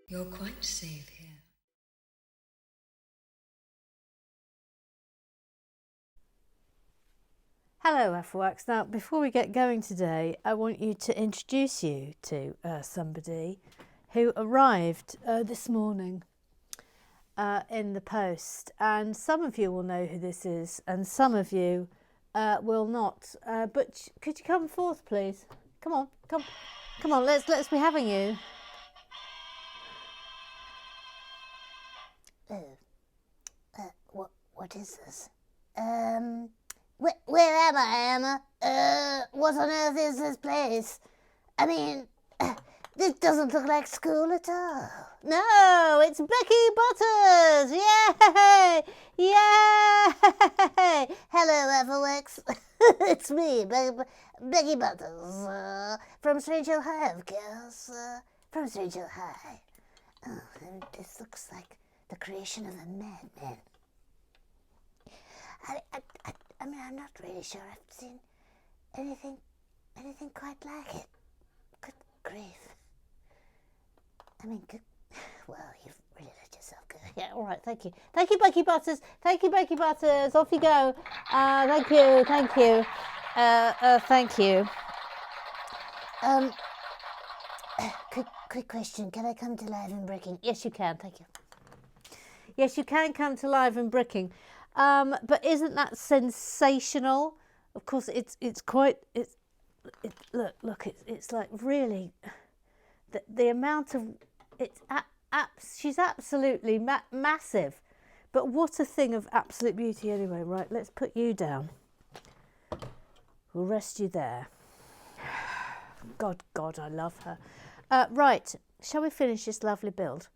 You're quite safe here. Hello, Afworks. Now, before we get going today, I want you to introduce you to somebody who arrived this morning in the post. And some of you will know who this is, and some of you will not. But could you come forth, please? Come on, come on. Let's be having you. What is this? Where am I, Emma? What on earth is this place? I mean, this doesn't look like school at all. No, it's Becky Butters! Yay! Yay! Hello, Everworks. It's me, Becky Butters, from Strange Hill High, of course. From Strange Hill High. Oh, this looks like the creation of a madman. I mean, I'm not really sure I've seen anything quite like it. Good grief. I mean, well, you've really let yourself go. Yeah, all right, thank you. Thank you, Becky Butters. Thank you, Becky Butters. Off you go. Thank you. Thank you. Quick question. Can I come to live and breaking? Yes, you can. Thank you. Yes, you can come to live and bricking. But isn't that sensational? Of course, it's like really the amount of she's absolutely massive. But what a thing of absolute beauty anyway. Right, let's put you down. We'll rest you there. God, I love her. Right, shall we finish this lovely build?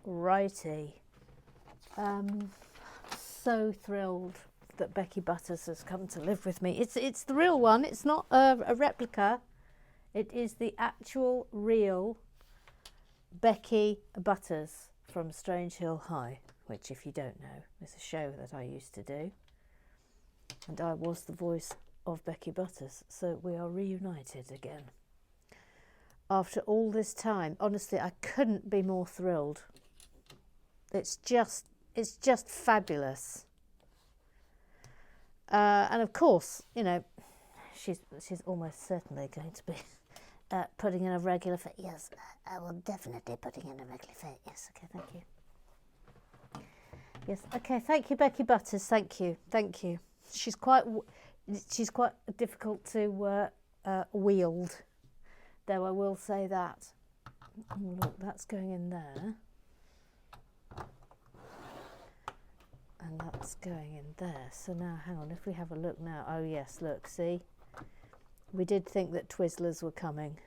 Righty. So thrilled that Becky Butters has come to live with me. It's the real one. It's not a replica. It is the actual real Becky Butters from Strange Hill High, which, if you don't know, is a show that I used to do. And I was the voice of Becky Butters. So we are reunited again. After all this time, honestly, I couldn't be more thrilled. It's just fabulous. And of course, you know, she's almost certainly going to be putting in a regular fit. Yes, I will definitely putting in a regular fit. Yes, okay, thank you. Yes, okay, thank you, Becky Butters. Thank you. She's quite difficult to wield, though I will say that. Oh, look, that's going in there. And that's going in there. So now, hang on, if we have a look now. Oh, yes, look, see? We did think that Twizzlers were coming.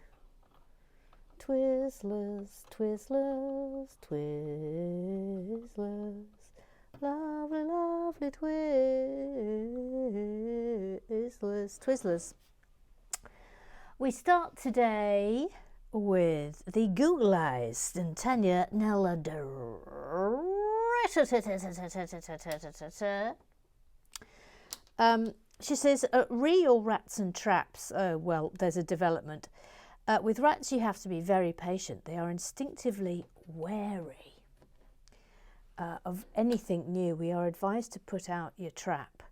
Twizzlers, Twizzlers, Twizzlers. Lovely, lovely Twizzlers. Twizzlers. We start today with the Googleized and Tanya Nella. She says, real rats and traps. Oh, well, there's a development. With rats, you have to be very patient. They are instinctively wary of anything new. We are advised to put out your trap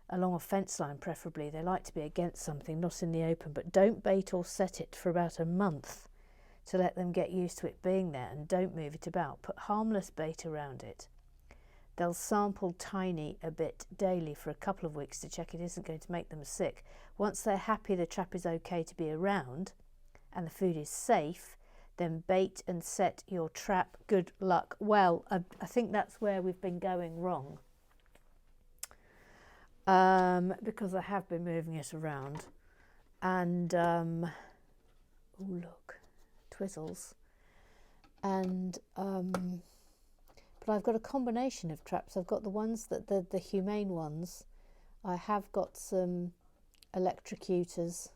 along a fence line, preferably. They like to be against something, not in the open, but don't bait or set it for about a month to let them get used to it being there, and don't move it about. Put harmless bait around it. They'll sample tiny a bit daily for a couple of weeks to check it isn't going to make them sick. Once they're happy the trap is okay to be around and the food is safe, then bait and set your trap. Good luck. Well, I think that's where we've been going wrong. Because I have been moving it around. And, oh look, twizzles. And, but I've got a combination of traps. I've got the ones that the humane ones. I have got some electrocutors.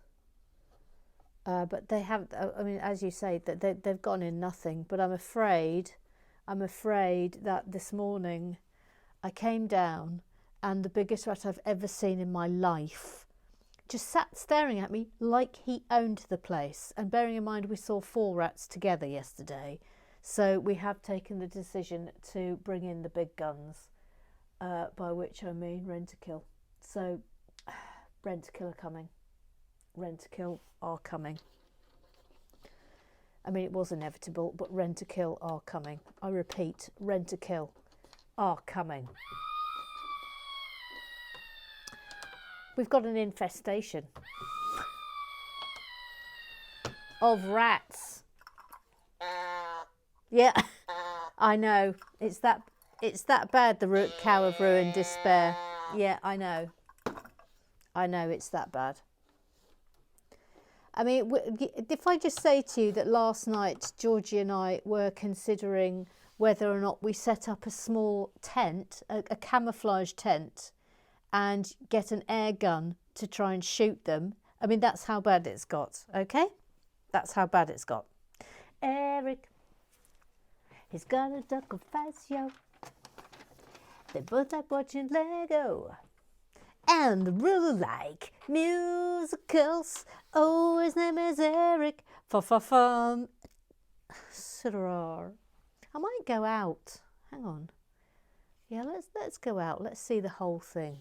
But they have, I mean, as you say, that they've gone in nothing. But I'm afraid that this morning I came down and the biggest rat I've ever seen in my life just sat staring at me like he owned the place. And bearing in mind we saw 4 rats together yesterday, so we have taken the decision to bring in the big guns, by which I mean Rent-A-Kill. So Rent-A-Kill are coming. Rent-A-Kill are coming. I mean, it was inevitable, but Rent-A-Kill are coming. I repeat, Rent-A-Kill are coming. We've got an infestation of rats. Yeah, I know. It's that bad, the root cow of ruin, despair. Yeah, I know. I know, it's that bad. I mean, if I just say to you that last night Georgie and I were considering whether or not we set up a small tent, a camouflage tent, and get an air gun to try and shoot them. I mean, that's how bad it's got, okay? That's how bad it's got. Eric, he's got a duck of face, yo. They both like watching Lego. And they really like musicals. Oh, his name is Eric. Fun. I might go out. Hang on. Yeah, let's go out. Let's see the whole thing.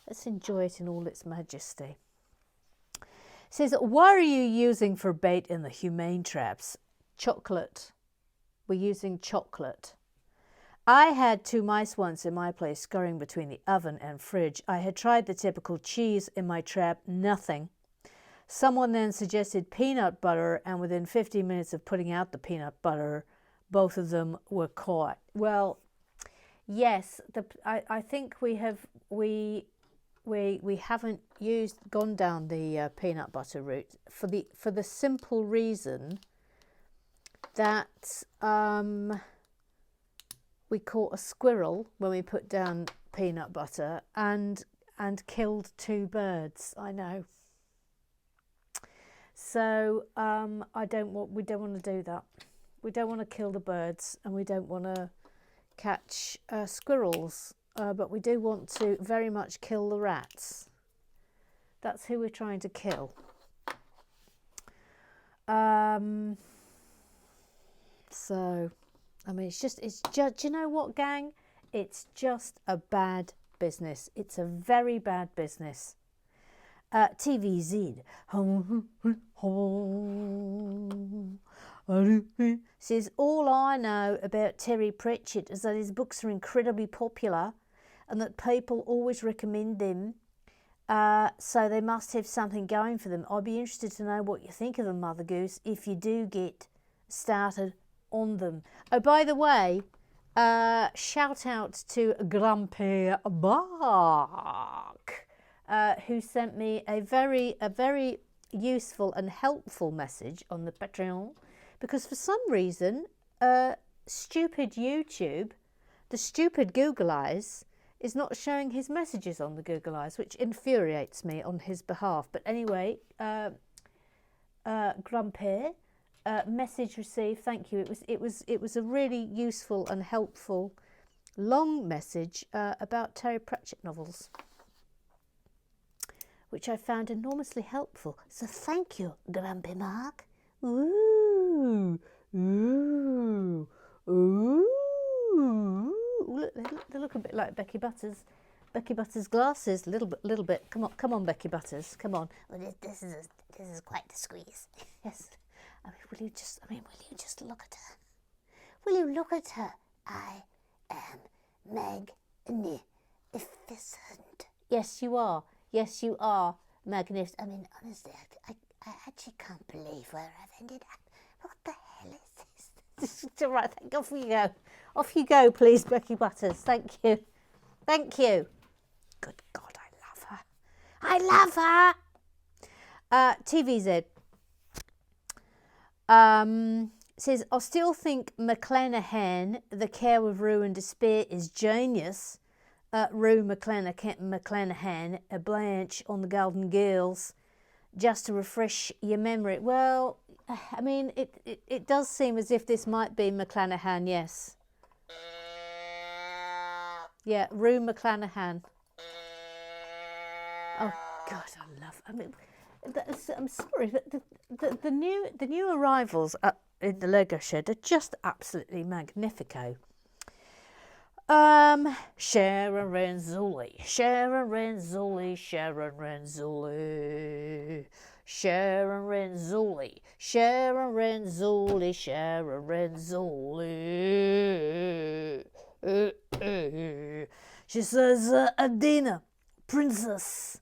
Let's enjoy it in all its majesty. It says, what are you using for bait in the humane traps? Chocolate. We're using chocolate. I had 2 mice once in my place scurrying between the oven and fridge. I had tried the typical cheese in my trap, nothing. Someone then suggested peanut butter, and within 15 minutes of putting out the peanut butter, both of them were caught. Well, yes, I think we haven't gone down the peanut butter route for the simple reason that we caught a squirrel when we put down peanut butter and killed 2 birds. I know. So we don't want to do that. We don't want to kill the birds, and we don't want to catch squirrels, but we do want to very much kill the rats. That's who we're trying to kill. So, I mean, it's just, do you know what, gang? It's just a bad business. It's a very bad business. TVZ says, all I know about Terry Pratchett is that his books are incredibly popular and that people always recommend them, so they must have something going for them. I'd be interested to know what you think of them, Mother Goose, if you do get started on them. Oh, by the way, shout out to Grumpy Bark, who sent me a very useful and helpful message on the Patreon, because for some reason, stupid YouTube, the stupid Google Eyes, is not showing his messages on the Google Eyes, which infuriates me on his behalf. But anyway, Grumpy, message received. Thank you. It was a really useful and helpful long message about Terry Pratchett novels, which I found enormously helpful. So thank you, Grumpy Mark. Ooh, ooh, ooh. Look, they look a bit like Becky Butters. Becky Butters' glasses, little bit. Come on, Becky Butters, come on. Well, this is quite the squeeze. Yes. Will you just look at her? Will you look at her? I am magnificent. Yes, you are. Yes, you are magnificent. I mean, honestly, I actually can't believe where I've ended up. What the hell is this? All right, off you go. Off you go, please, Becky Butters. Thank you. Thank you. Good God, I love her. I love her. TVZ. Says, I still think McClanahan, the care of Rue and despair, is genius. Rue McClanahan, a Blanche on the Golden Girls, just to refresh your memory. Well, I mean, it does seem as if this might be McClanahan, yes. Yeah, Rue McClanahan. Oh God, I love. I mean, I'm sorry, but the new arrivals in the Lego shed are just absolutely magnifico. Sharon Renzulli, Sharon Renzulli, Sharon Renzulli, Sharon Renzulli, Sharon Renzulli, Sharon Renzulli. She says, Adina, Princess,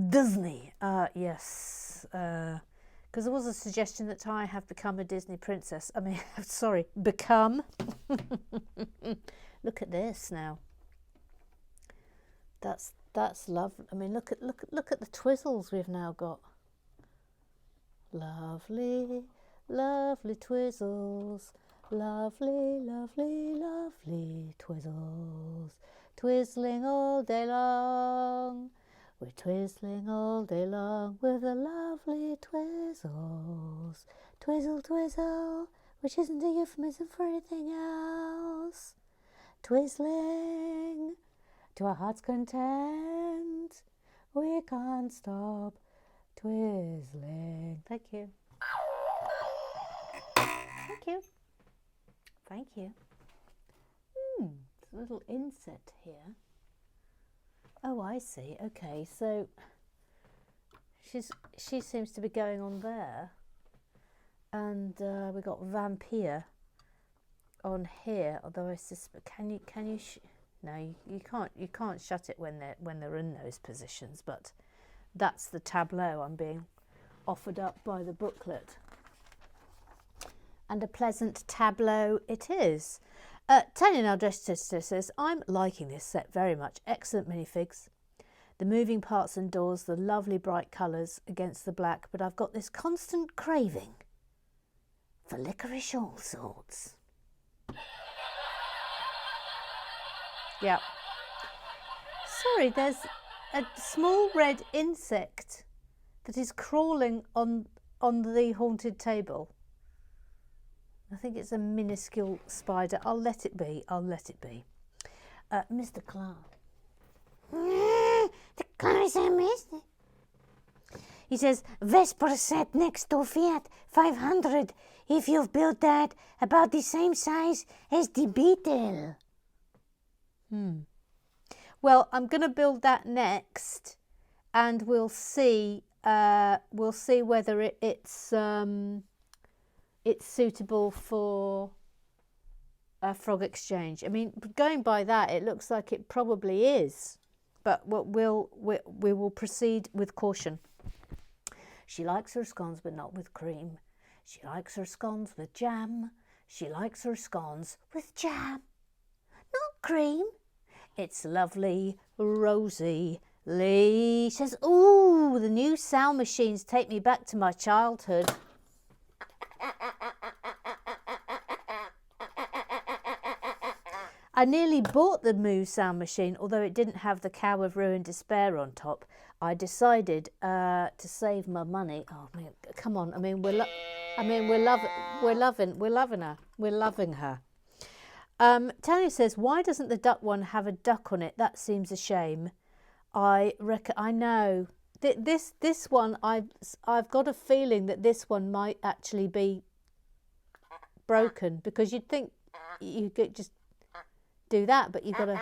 Disney. Yes. Because there was a suggestion that I have become a Disney princess. I mean, sorry, become. Look at this now. That's lovely. I mean, look at the twizzles we've now got. Lovely, lovely twizzles. Lovely, lovely, lovely twizzles. Twizzling all day long. We're twizzling all day long with the lovely twizzles. Twizzle, twizzle, which isn't a euphemism for anything else. Twizzling to our heart's content. We can't stop twizzling. Thank you. Thank you. Thank you. There's a little inset here. Oh, I see. Okay, so she seems to be going on there, and we got Vampire on here. Although I suspect, can you? No, you can't shut it when they're in those positions. But that's the tableau I'm being offered up by the booklet, and a pleasant tableau it is. Tanya now dressed says, I'm liking this set very much. Excellent minifigs. The moving parts and doors, the lovely bright colours against the black, but I've got this constant craving for licorice all sorts. Yeah. Sorry, there's a small red insect that is crawling on the haunted table. I think it's a minuscule spider. I'll let it be. I'll let it be. Mr. Clark. The car is a mess. He says, Vesper set next to Fiat 500. If you've built that about the same size as the Beetle. Well, I'm going to build that next, and we'll see. We'll see whether it's suitable for a frog exchange. I mean, going by that, it looks like it probably is, but we will proceed with caution. She likes her scones, but not with cream. She likes her scones with jam. She likes her scones with jam, not cream. It's lovely, rosy. Lee says, "Ooh, the new sound machines take me back to my childhood." I nearly bought the Moo sound machine, although it didn't have the Cow of Ruin Despair on top. I decided to save my money. Oh man, come on! I mean, we're loving her. Tanya says, "Why doesn't the duck one have a duck on it? That seems a shame." I know this one. I've got a feeling that this one might actually be broken, because you'd think you could just do that, but you've got to.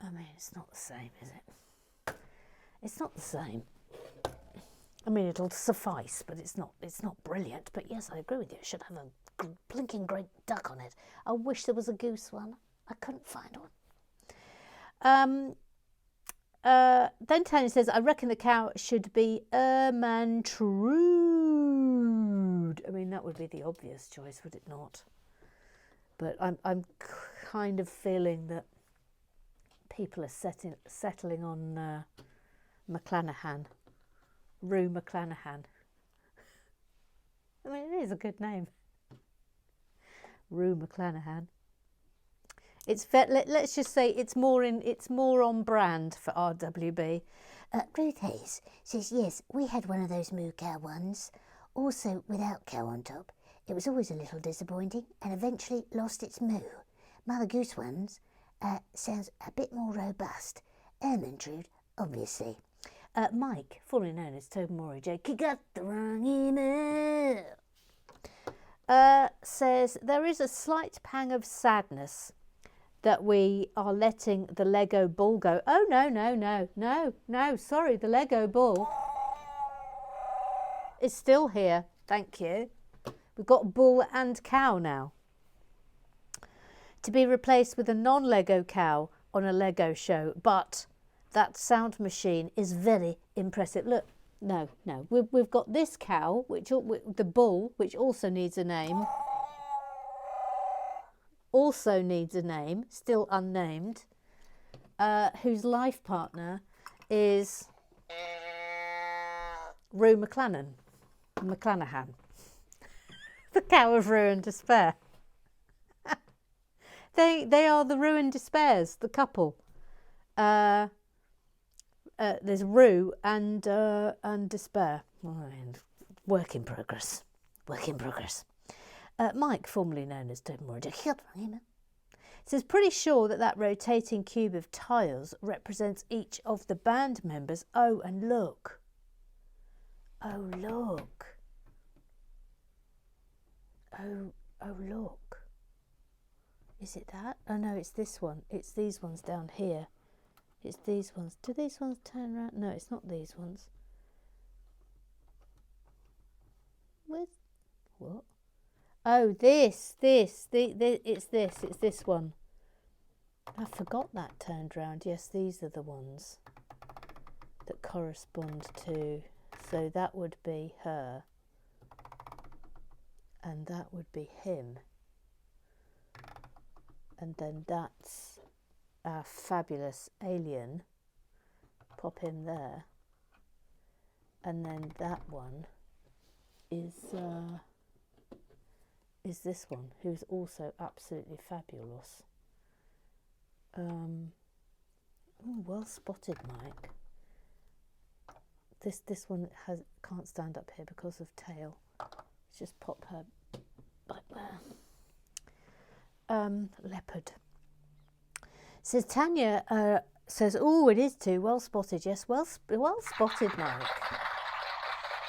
I mean, it's not the same, is it? It's not the same. I mean, it'll suffice, but it's not brilliant. But yes, I agree with you. It should have a blinking great duck on it. I wish there was a goose one. I couldn't find one. Then Tanya says, I reckon the cow should be Ermantrude. I mean, that would be the obvious choice, would it not? But I'm kind of feeling that people are settling on McClanahan. Rue McClanahan. I mean, it is a good name. Rue McClanahan. Let's just say it's more on brand for RWB. Ruth Hayes says, yes, we had one of those moo cow ones, also without cow on top. It was always a little disappointing and eventually lost its moo. Mother Goose ones sounds a bit more robust. Ermantrude, obviously. Mike, formerly known as Tobermory J, got the wrong email. Says, there is a slight pang of sadness that we are letting the Lego bull go. Oh, no, sorry, the Lego bull is still here, thank you. We've got bull and cow now. To be replaced with a non-Lego cow on a Lego show, but that sound machine is very impressive. Look, no, we've got this cow, the bull, which also needs a name. Also needs a name, still unnamed, whose life partner is Rue McClanahan. The cow of Rue and Despair. They are the Rue and Despairs, the couple. There's Rue and Despair. Work in progress. Mike, formerly known as Tobermory J, says, pretty sure that rotating cube of tiles represents each of the band members. Oh, and look. Oh, look. Oh, look. Is it that? Oh, no, it's this one. It's these ones down here. It's these ones. Do these ones turn around? No, it's not these ones. Where's... What? Oh, it's this one. I forgot that turned round. Yes, these are the ones that correspond to. So that would be her. And that would be him. And then that's our fabulous alien. Pop him there. And then that one is this one, who's also absolutely fabulous. Well spotted, Mike. This one can't stand up here because of tail. Let's just pop her back there. Leopard. Says Tanya. Says, oh, it is too. Well spotted. Yes, well spotted, Mike.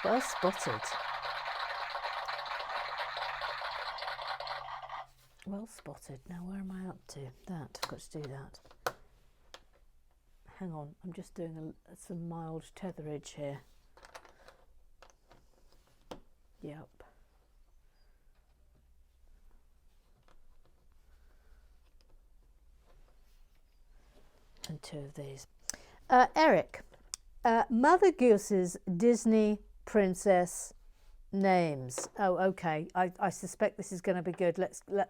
Well spotted. Well spotted. Now, where am I up to? That. I've got to do that. Hang on. I'm just doing some mild tetherage here. Yep. And two of these. Eric. Mother Goose's Disney princess names. Oh, okay. I suspect this is going to be good.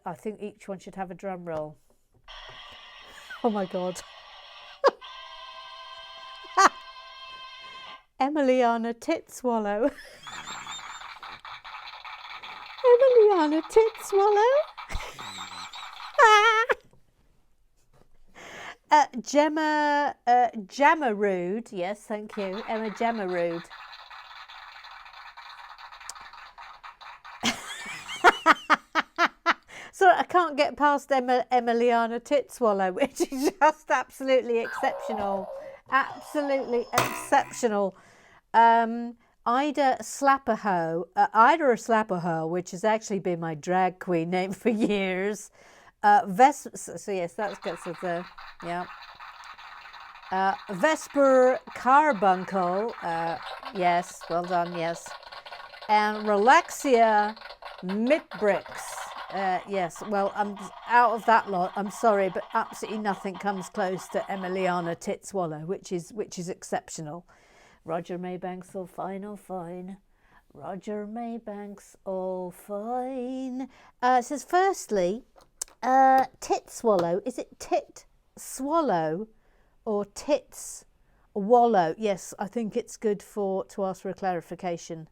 I think each one should have a drum roll. Oh my God. Emiliana Titswallow. Emiliana Titswallow. Gemma Jammarude. Yes, thank you. Emma Jammarude. So I can't get past Emiliana Titswallow, which is just absolutely exceptional. Absolutely exceptional. Ida Slapperho, which has actually been my drag queen name for years. So yes, that's good. So yeah. Vesper carbuncle, yes, well done, yes. And Relaxia mitbrix, yes, well, I'm out of that lot, I'm sorry, but absolutely nothing comes close to Emiliana Titswallow, which is exceptional. Roger Maybanks, all fine, all fine. Roger Maybanks, all fine. It says, firstly, tit swallow. Is it tit swallow or tits wallow? Yes, I think it's good to ask for a clarification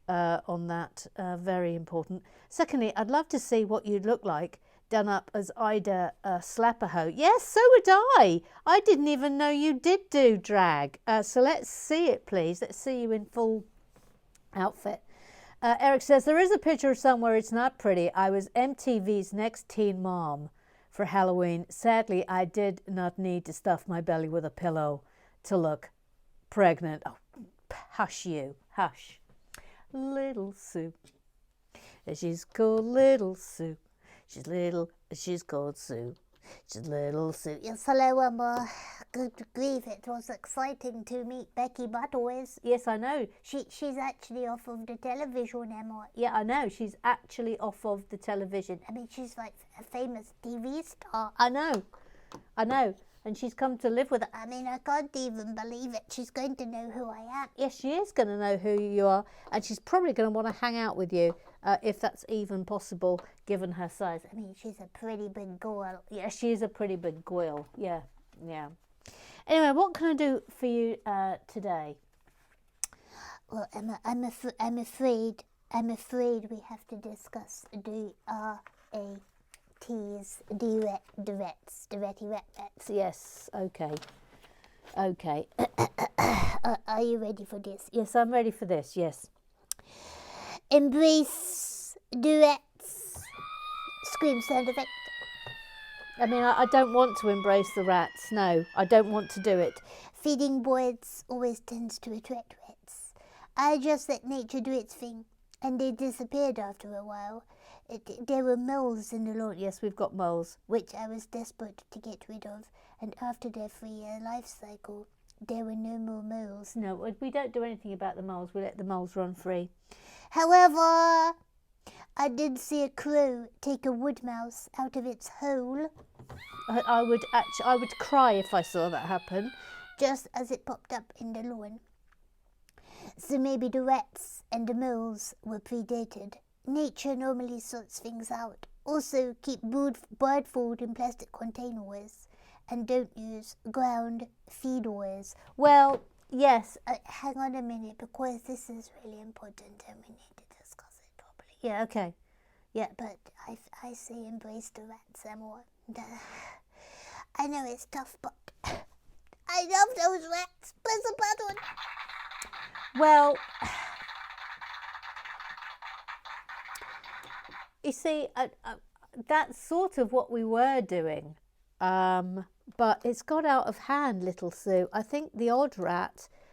on that. Very important. Secondly, I'd love to see what you'd look like done up as Ida Slapperho. Yes, so would I. I didn't even know you did do drag. So let's see it, please. Let's see you in full outfit. Eric says, there is a picture somewhere, it's not pretty. I was MTV's Next Teen Mom for Halloween. Sadly, I did not need to stuff my belly with a pillow to look pregnant. Oh, hush you, hush. Little Sue. She's called Little Sue. She's called Sue. She's Little Sue. Yes, hello, Emma. Good grief, it was exciting to meet Becky Butterworth. Yes, I know. She's actually off of the television, Emma. Yeah, I know. She's actually off of the television. I mean, she's like a famous TV star. I know. And she's come to live with us. I mean, I can't even believe it. She's going to know who I am. Yes, she is going to know who you are. And she's probably going to want to hang out with you, if that's even possible, given her size. I mean, she's a pretty big girl. Yeah, she is a pretty big girl. Yeah. Anyway, what can I do for you today? Well, Emma, I'm afraid we have to discuss the duets. Yes, okay. Are you ready for this? Yes, I'm ready for this, yes. Embrace duets. Scream sound effect. I mean, I don't want to embrace the rats. No, I don't want to do it. Feeding birds always tends to attract rats. I just let nature do its thing, and they disappeared after a while. There were moles in the lawn. Yes, we've got moles. Which I was desperate to get rid of, and after their 3-year life cycle, there were no more moles. No, we don't do anything about the moles. We let the moles run free. However, I did see a crow take a wood mouse out of its hole. I would cry if I saw that happen. Just as it popped up in the lawn. So maybe the rats and the moles were predated. Nature normally sorts things out. Also, keep bird food in plastic containers. And don't use ground feeders. Well, yes. Hang on a minute, because this is really important and we need to discuss it properly. Yeah, okay. Yeah, but I say embrace the rats and more. I know it's tough, but I love those rats. Press a button. Well, you see, that's sort of what we were doing. But it's got out of hand, little Sue. I think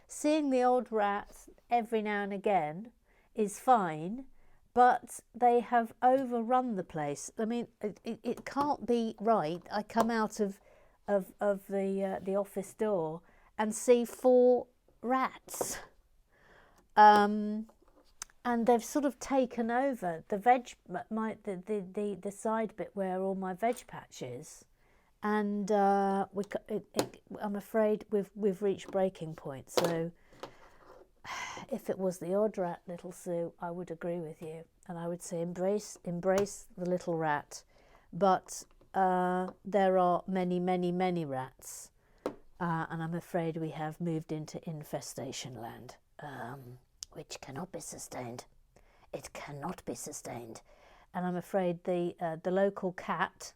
seeing the odd rat every now and again is fine, but they have overrun the place. I mean, it can't be right. I come out of the office door and see 4 rats. And they've sort of taken over the the side bit where all my veg patch is. And I'm afraid we've reached breaking point. So if it was the odd rat, little Sue, I would agree with you, and I would say embrace the little rat. But there are many rats, and I'm afraid we have moved into infestation land, which cannot be sustained. It cannot be sustained, and I'm afraid the local cat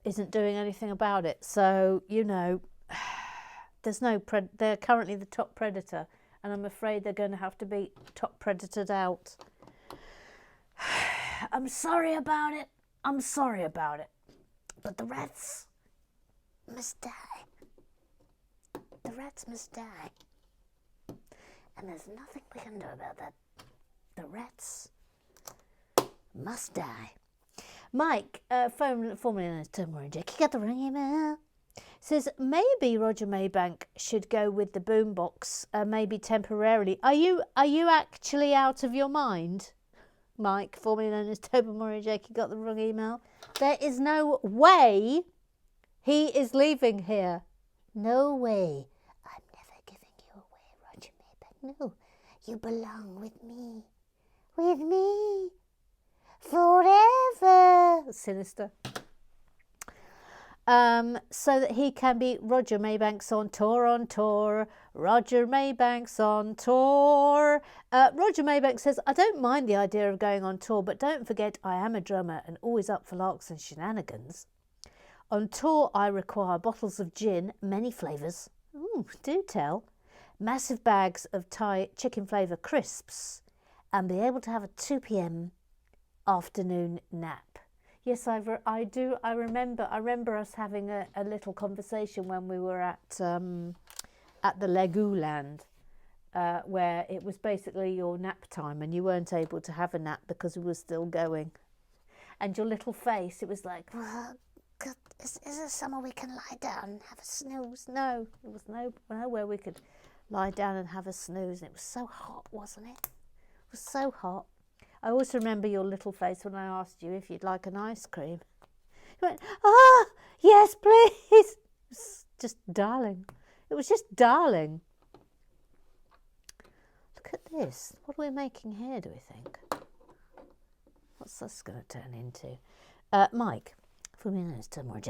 isn't doing anything about it. So, they're currently the top predator, and I'm afraid they're going to have to be top predatored out. I'm sorry about it. But the rats must die. The rats must die. And there's nothing we can do about that. The rats must die. Mike, formerly known as Tom Warren Jack, you got the ring email. Says maybe Roger Maybank should go with the boombox, maybe temporarily. Are you actually out of your mind? Mike, formerly known as Tobin Murray Jakey, got the wrong email. There is no way he is leaving here. No way. I'm never giving you away, Roger Maybank. No, you belong with me. With me. Forever. Sinister. So that he can be Roger Maybank's on tour. Roger Maybank's on tour. Roger Maybank says, I don't mind the idea of going on tour, but don't forget I am a drummer and always up for larks and shenanigans. On tour, I require bottles of gin, many flavours. Ooh, do tell. Massive bags of Thai chicken flavour crisps, and be able to have a 2 p.m. afternoon nap. Yes, I do. I remember us having a little conversation when we were at the Legoland, where it was basically your nap time, and you weren't able to have a nap because we were still going. And your little face, it was like, well, is there somewhere we can lie down and have a snooze? No, there was nowhere we could lie down and have a snooze. And it was so hot, wasn't it? It was so hot. I always remember your little face when I asked you if you'd like an ice cream. You went, yes, please. It was just darling. It was just darling. Look at this. What are we making here, do we think? What's this going to turn into? Mike, for me, it's tomorrow.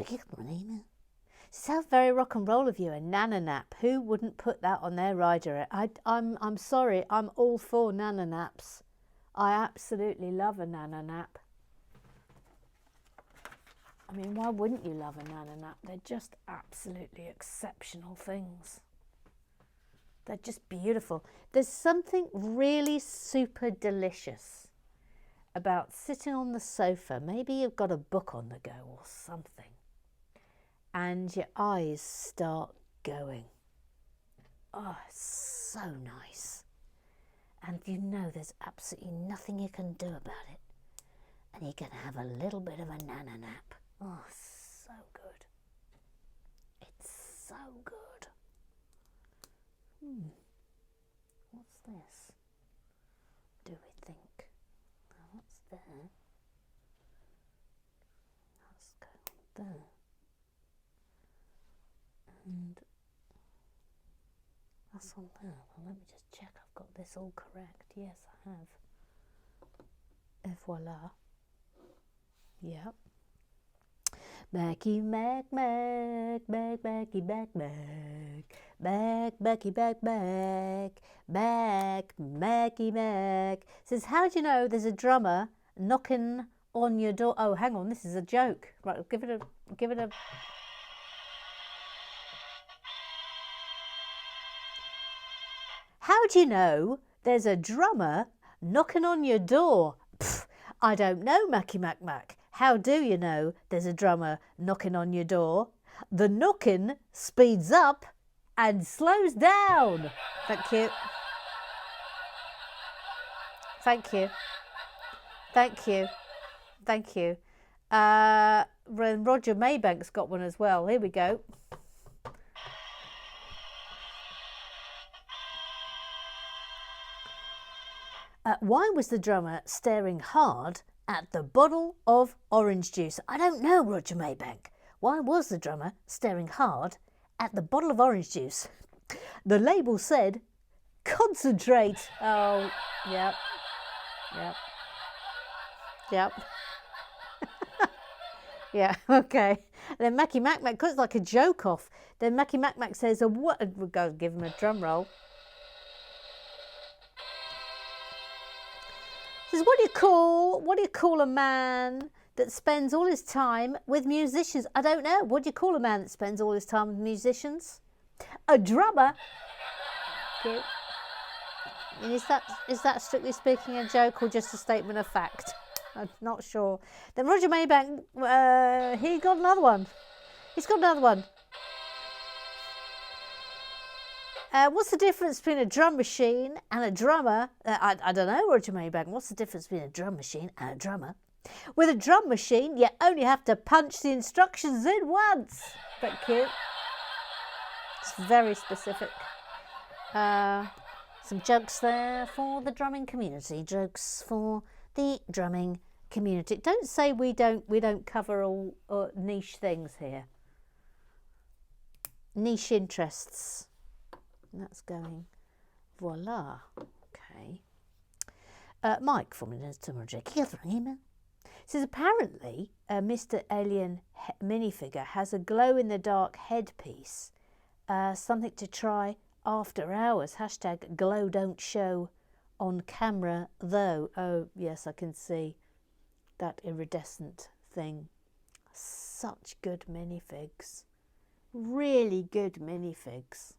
Sounds very rock and roll of you, a Nana Nap. Who wouldn't put that on their rider? I'm sorry, I'm all for Nana Naps. I absolutely love a Nana Nap. I mean, why wouldn't you love a Nana Nap? They're just absolutely exceptional things. They're just beautiful. There's something really super delicious about sitting on the sofa. Maybe you've got a book on the go or something, and your eyes start going. Oh, it's so nice. And you know there's absolutely nothing you can do about it. And you can have a little bit of a Nana Nap. Oh, so good. It's so good. What's this? Do we think? What's there? Let's go there. And that's on there. Well, let me just check I've got this all correct. Yes, I have. Et voila. Yep. Becky, back, back, back, Becky, back, back, back, Becky, back, back, back, Becky, back. Says, how do you know there's a drummer knocking on your door? Oh, hang on, this is a joke. Right, give it a. How do you know there's a drummer knocking on your door? Pfft, I don't know, Mackie Mac Mac. How do you know there's a drummer knocking on your door? The knocking speeds up and slows down. Thank you. Thank you. Thank you. Thank you. Roger Maybank's got one as well. Here we go. Why was the drummer staring hard at the bottle of orange juice? I don't know, Roger Maybank. Why was the drummer staring hard at the bottle of orange juice? The label said, concentrate. Oh, yep. Yep. Yep. Yeah, okay. And then Mackie Mac Mac, because it's like a joke off, then Mackie Mac Mac says, what? We'll go give him a drum roll. Says, what do you call a man that spends all his time with musicians? I don't know. What do you call a man that spends all his time with musicians? A drummer. Okay. And is that strictly speaking a joke or just a statement of fact? I'm not sure. Then Roger Maybank, he got another one. He's got another one. What's the difference between a drum machine and a drummer? I don't know, Roger Maybank. What's the difference between a drum machine and a drummer? With a drum machine, you only have to punch the instructions in once. But cute. It's very specific. Some jokes there for the drumming community. Jokes for the drumming community. Don't say we don't cover all niche things here. Niche interests. And that's going. Voila. Okay. Mike from email says apparently Mr. Alien minifigure has a glow-in-the-dark headpiece. Something to try after hours. Hashtag glow don't show on camera though. Oh yes, I can see that iridescent thing. Such good minifigs. Really good minifigs.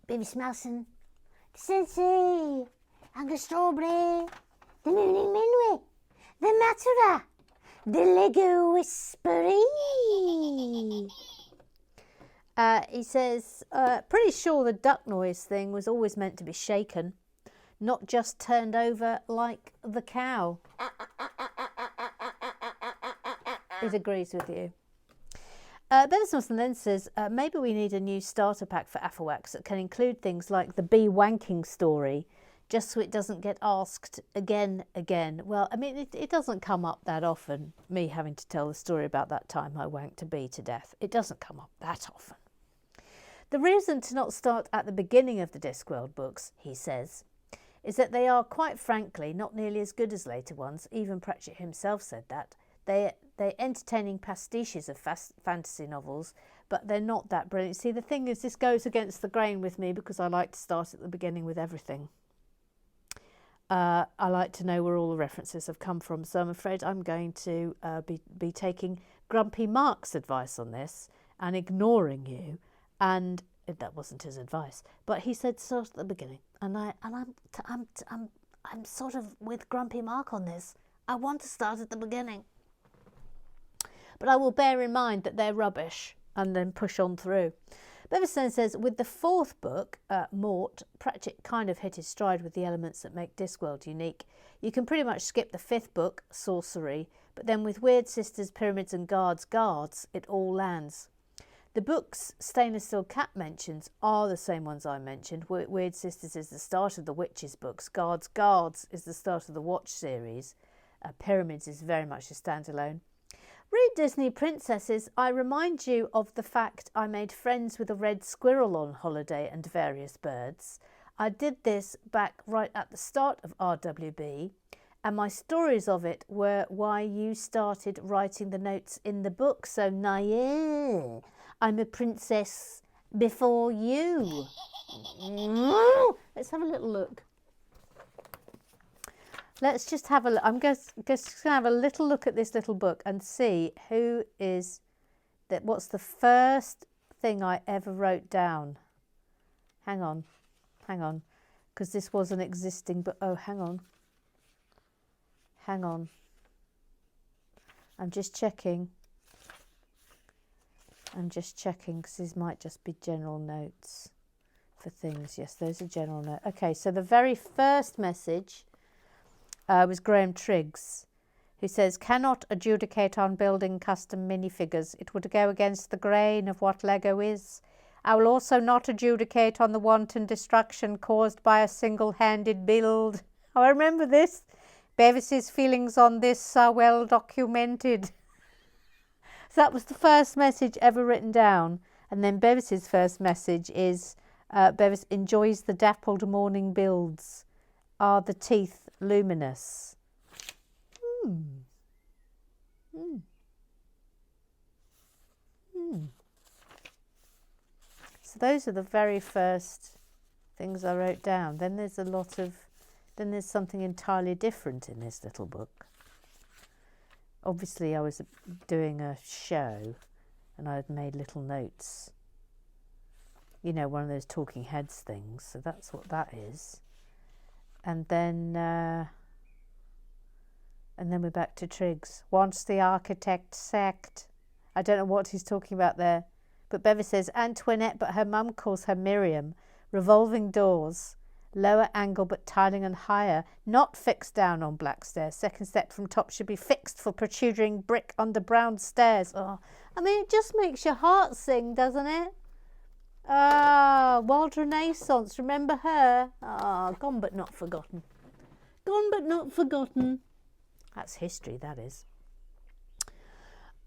Baby Smelson, Sensei, Angus Strawberry, the Mooning Minway, the Matura, the Lego Whispery. He says, pretty sure the duck noise thing was always meant to be shaken, not just turned over like the cow. It agrees with you. Ben Smithson then says, maybe we need a new starter pack for Afterwax that can include things like the bee wanking story, just so it doesn't get asked again. Well, I mean, it doesn't come up that often, me having to tell the story about that time I wanked a bee to death. It doesn't come up that often. The reason to not start at the beginning of the Discworld books, he says, is that they are, quite frankly, not nearly as good as later ones. Even Pratchett himself said that. They're entertaining pastiches of fantasy novels, but they're not that brilliant. See, the thing is, this goes against the grain with me because I like to start at the beginning with everything. I like to know where all the references have come from, so I'm afraid I'm going to be taking Grumpy Mark's advice on this and ignoring you. And that wasn't his advice, but he said start at the beginning, and I'm sort of with Grumpy Mark on this. I want to start at the beginning. But I will bear in mind that they're rubbish and then push on through. Beverstone says, with the fourth book, Mort, Pratchett kind of hit his stride with the elements that make Discworld unique. You can pretty much skip the fifth book, Sorcery, but then with Weird Sisters, Pyramids and Guards, it all lands. The books Stainless Steel Cat mentions are the same ones I mentioned. Weird Sisters is the start of the Witches books. Guards is the start of the Watch series. Pyramids is very much a standalone. Read Disney Princesses. I remind you of the fact I made friends with a red squirrel on holiday and various birds. I did this back right at the start of RWB, and my stories of it were why you started writing the notes in the book. So, yeah, I'm a princess before you. Let's have a little look. Let's just have a look. I'm just going to have a little look at this little book and see who is that. What's the first thing I ever wrote down? Hang on, because this was an existing book. Oh, hang on. I'm just checking because these might just be general notes for things. Yes, those are general notes. Okay, so the very first message was Graham Triggs, who says, cannot adjudicate on building custom minifigures. It would go against the grain of what Lego is. I will also not adjudicate on the wanton destruction caused by a single-handed build. Oh, I remember this. Bevis's feelings on this are well documented. So that was the first message ever written down. And then Bevis's first message is, Bevis enjoys the dappled morning builds. Are the teeth luminous? So those are the very first things I wrote down. Then there's something entirely different in this little book. Obviously I was doing a show and I had made little notes. You know, one of those talking heads things. So that's what that is. And then we're back to Triggs. Wants the architect sacked. I don't know what he's talking about there. But Bevis says, Antoinette, but her mum calls her Miriam. Revolving doors. Lower angle but tiling and higher, not fixed down on black stairs. Second step from top should be fixed for protruding brick under brown stairs. Oh, I mean, it just makes your heart sing, doesn't it? Ah, Wild Renaissance, remember her? Ah, gone but not forgotten. Gone but not forgotten. That's history, that is.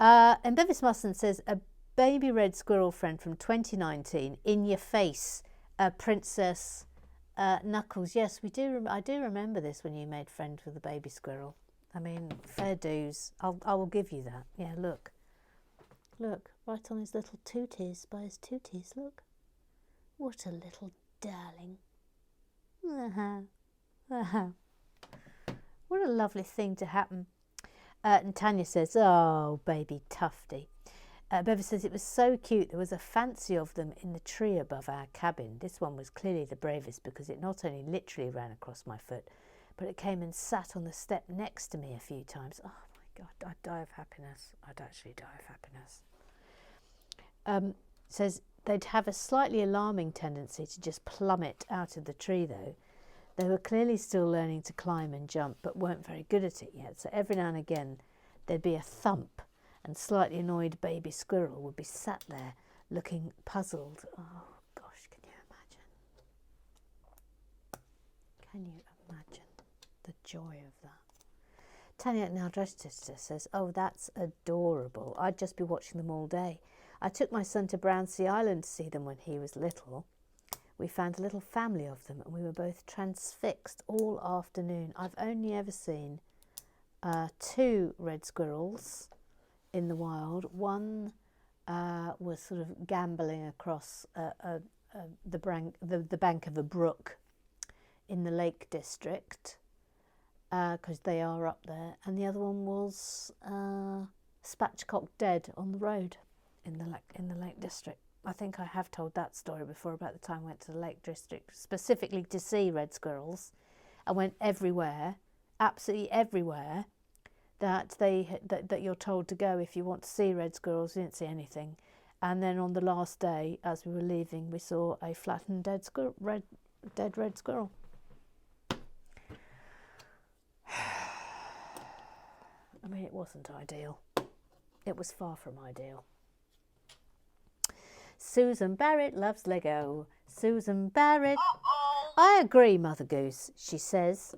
And Bevis Musson says, a baby red squirrel friend from 2019, in your face, Princess Knuckles. Yes, we do. I do remember this when you made friends with a baby squirrel. I mean, fair dues. I will give you that. Yeah, look. Look, right on his little tooties, by his tooties, look. What a little darling. What a lovely thing to happen. And Tanya says, oh, baby Tufty. Bevis says, it was so cute. There was a fancy of them in the tree above our cabin. This one was clearly the bravest because it not only literally ran across my foot, but it came and sat on the step next to me a few times. Oh, my God, I'd die of happiness. I'd actually die of happiness. Says they'd have a slightly alarming tendency to just plummet out of the tree, though. They were clearly still learning to climb and jump, but weren't very good at it yet. So every now and again, there'd be a thump, and slightly annoyed baby squirrel would be sat there looking puzzled. Oh, gosh, can you imagine? Can you imagine the joy of that? Tanya Naldrester says, oh, that's adorable. I'd just be watching them all day. I took my son to Brownsea Island to see them when he was little. We found a little family of them and we were both transfixed all afternoon. I've only ever seen 2 red squirrels in the wild. One was sort of gambolling across the bank of a brook in the Lake District, because they are up there, and the other one was spatchcock dead on the road in the Lake District. I think I have told that story before about the time I went to the Lake District specifically to see red squirrels. I went everywhere, absolutely everywhere that you're told to go if you want to see red squirrels. We didn't see anything. And then on the last day, as we were leaving, we saw a flattened dead red squirrel. I mean, it wasn't ideal. It was far from ideal. Susan Barrett loves Lego. Susan Barrett. I agree, Mother Goose, she says.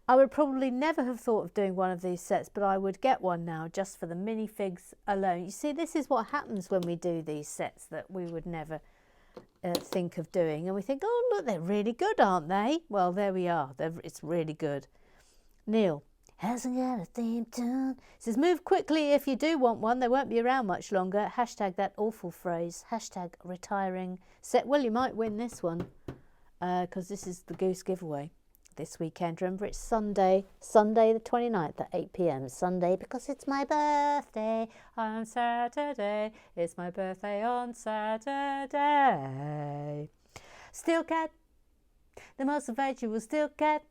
I would probably never have thought of doing one of these sets, but I would get one now just for the minifigs alone. You see, this is what happens when we do these sets that we would never think of doing. And we think, oh, look, they're really good, aren't they? Well, there we are. It's really good. Neil hasn't got a theme tune. Says, move quickly if you do want one. They won't be around much longer. Hashtag that awful phrase. Hashtag retiring set. Well, you might win this one because this is the Goose giveaway this weekend. Remember, it's Sunday the 29th at 8 p.m. Sunday because it's my birthday on Saturday. It's my birthday on Saturday. Steel cat, the most virtual steel cat.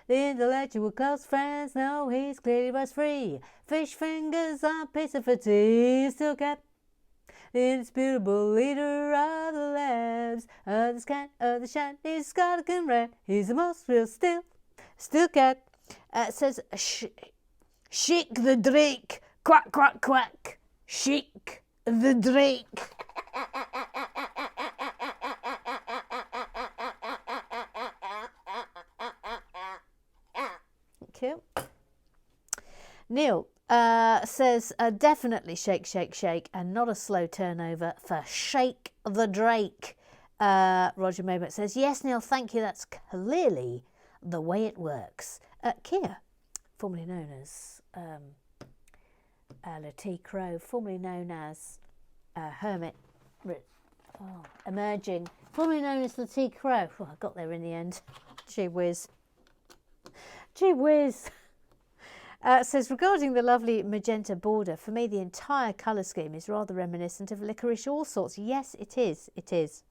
The intellectual close friends know he's clearly was free. Fish fingers on pizza for tea. Steel cat, the indisputable leader of the labs. Of the scan, of the shiny Scottish red. He's the most real steel cat. Says, shake the drake. Quack, quack, quack. Shake the drake. Cute. Neil says, definitely shake, shake, shake, and not a slow turnover for Shake the Drake. Roger Maybuck says, yes, Neil, thank you. That's clearly the way it works. Kia, formerly known as Letty Crow, formerly known as Hermit, emerging, formerly known as Letty Crow. Oh, I got there in the end. Gee whiz. Gee whiz. Says, regarding the lovely magenta border, for me the entire colour scheme is rather reminiscent of licorice all sorts. Yes, it is. It is.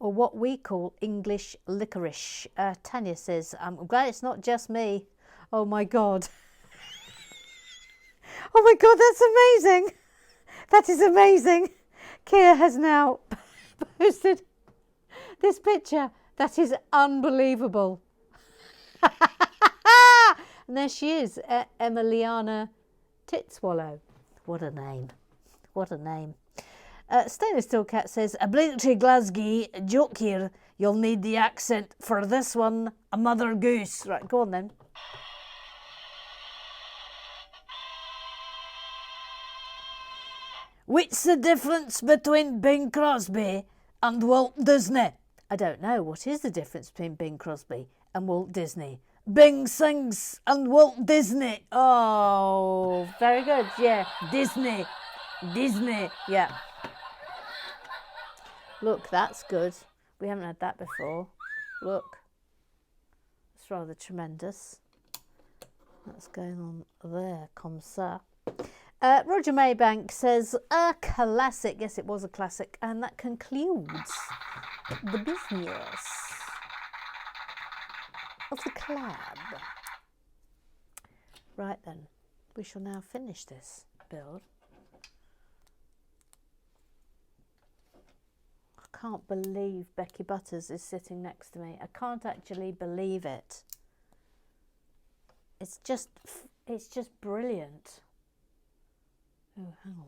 Or what we call English licorice. Tanya says, I'm glad it's not just me. Oh my God. Oh my God, that's amazing. That is amazing. Kia has now posted this picture That is unbelievable. And there she is, Emiliana Titswallow. What a name. What a name. Stainless Steel Cat says, obligatory Glasgow joke here. You'll need the accent for this one. A mother goose. Right, go on then. What's the difference between Bing Crosby and Walt Disney? I don't know. What is the difference between Bing Crosby and Walt Disney? Bing sings and Walt Disney. Oh, very good. Yeah, Disney. Disney. Yeah. Look, that's good. We haven't had that before. Look. It's rather tremendous. That's going on there, comme ça. Roger Maybank says, a classic. Yes, it was a classic. And that concludes the business of the club. Right then, we shall now finish this build. I can't believe Becky Butters is sitting next to me. I can't actually believe it. It's just brilliant. Oh, hang on.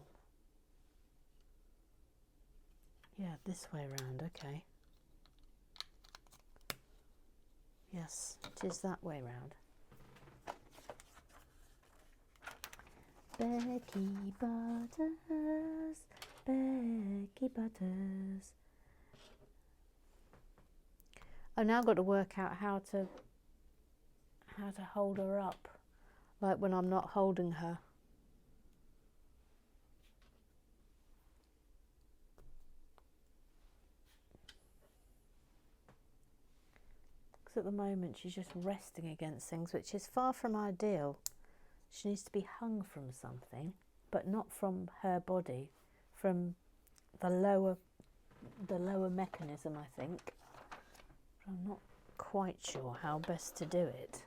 Yeah, this way round, okay. Yes, it is that way round. Becky Butters, Becky Butters. I've now got to work out how to hold her up, like when I'm not holding her. Because at the moment she's just resting against things, which is far from ideal. She needs to be hung from something, but not from her body, from the lower mechanism, I think. But I'm not quite sure how best to do it.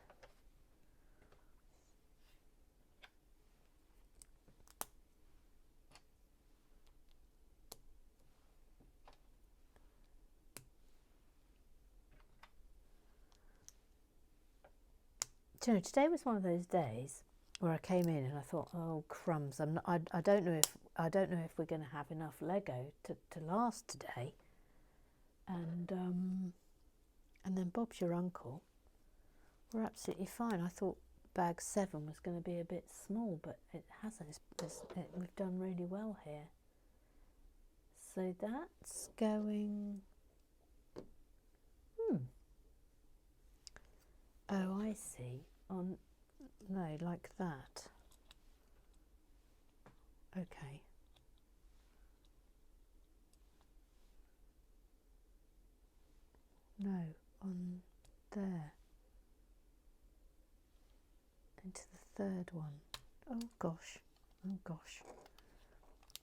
Do you know, today was one of those days where I came in and I thought, oh crumbs, I don't know if we're going to have enough Lego to last today. And then Bob's your uncle. We're absolutely fine. I thought bag 7 was going to be a bit small, but it hasn't. We've done really well here. So that's going. Oh, I see. No, like that. Okay. No, on there. Into the third one. Oh gosh. Oh gosh.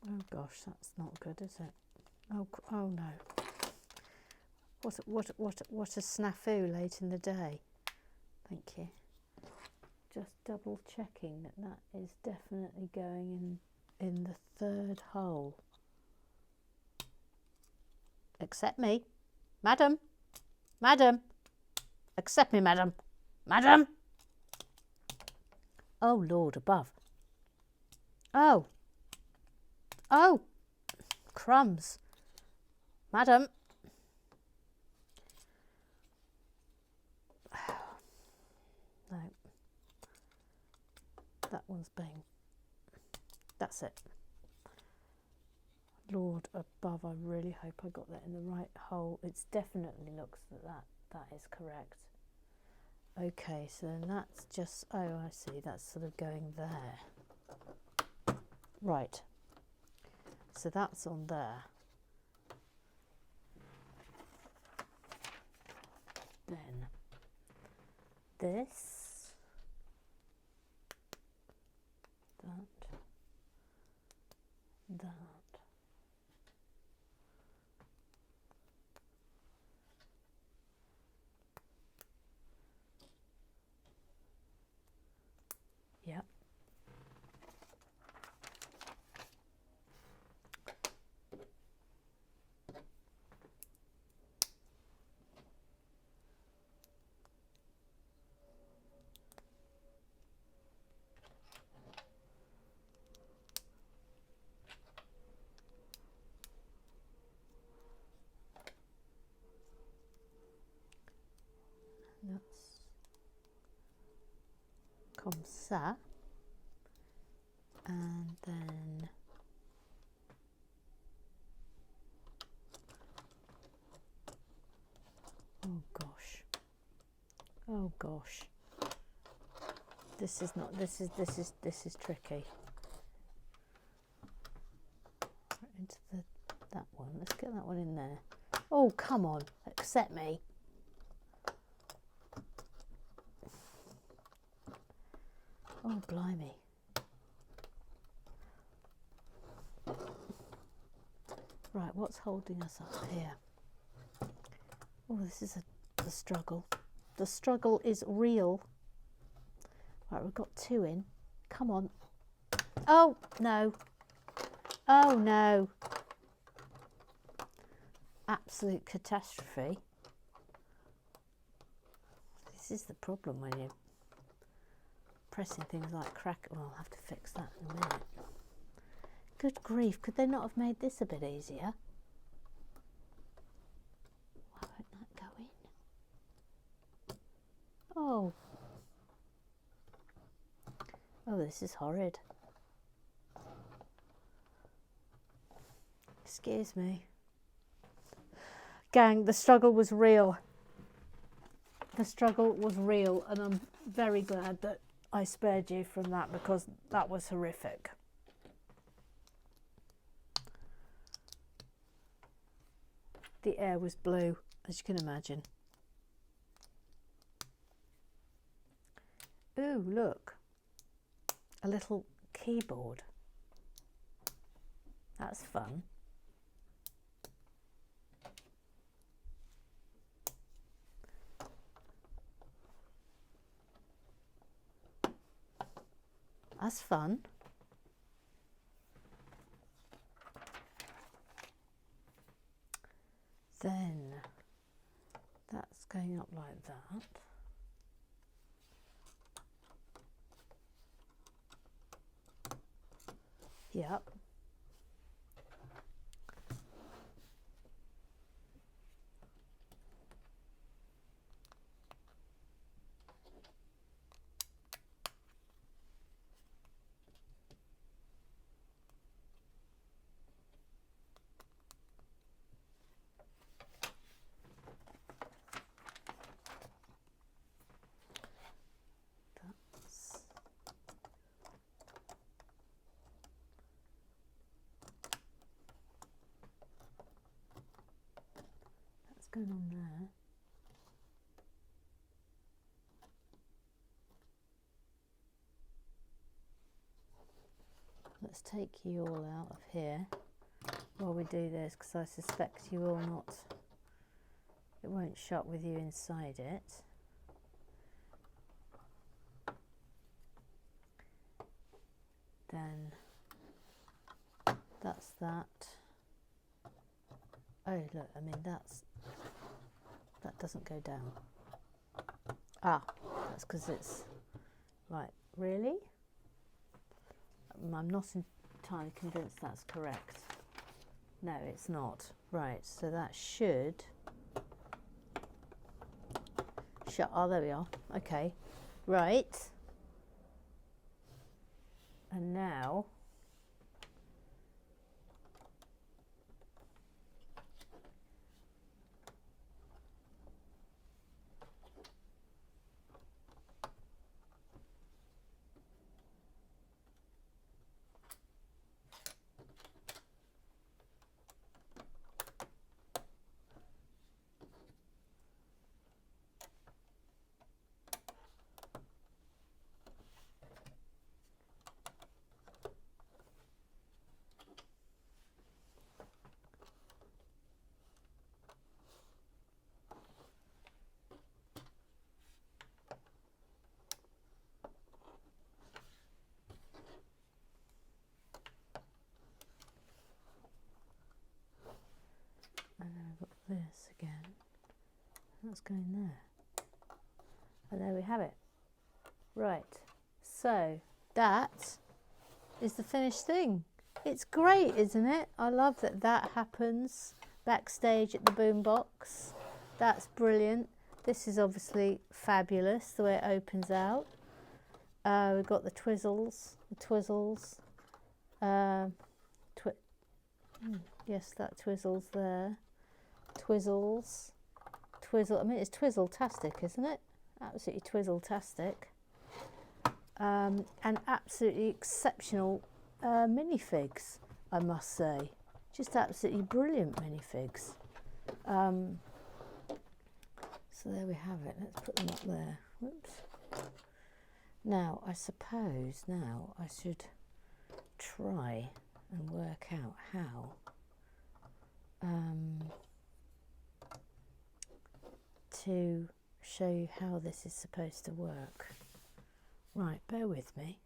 Oh gosh, that's not good, is it? Oh no. What a snafu late in the day. Thank you. Just double checking that is definitely going in the third hole. Accept me. Madam. Madam. Accept me, madam. Madam. Oh, Lord above. Oh. Oh. Crumbs. Madam. No. That one's being. That's it. Lord above, I really hope I got that in the right hole. It definitely looks that is correct. Okay, so then that's just, oh, I see, that's sort of going there. Right. So that's on there. Then this, that. Yep. Comme ça. And then oh gosh. Oh gosh. This is tricky. Into that one. Let's get that one in there. Oh, come on. Accept me. Oh, blimey. Right, what's holding us up here? Oh, this is the struggle. The struggle is real. Right, we've got 2 in. Come on. Oh, no. Oh, no. Absolute catastrophe. This is the problem when you're pressing things like crack. Well, I'll have to fix that in a minute. Good grief, could they not have made this a bit easier? Why won't that go in? Oh. Oh, this is horrid. Excuse me. Gang, the struggle was real. The struggle was real, and I'm very glad that I spared you from that, because that was horrific. The air was blue, as you can imagine. Ooh, look. A little keyboard. That's fun. That's fun. Then that's going up like that. Yep. That's going on there. Let's take you all out of here while we do this, because I suspect you will not, it won't shut with you inside it. Then that's that. Oh look, I mean that doesn't go down. Ah, that's because it's like, really? I'm not entirely convinced that's correct. No, it's not. Right, so that should shut. Oh, there we are. Okay, right. And now this again, that's going there, and there we have it. Right, so that is the finished thing. It's great, isn't it? I love that that happens backstage at the boombox. That's brilliant. This is obviously fabulous, the way it opens out. We've got the twizzles, yes, that twizzles there, twizzle, I mean it's twizzle-tastic, isn't it? Absolutely twizzle-tastic. And absolutely exceptional minifigs, I must say. Just absolutely brilliant minifigs. So there we have it. Let's put them up there. Whoops. Now, I suppose now I should try and work out how to show you how this is supposed to work. Right, bear with me.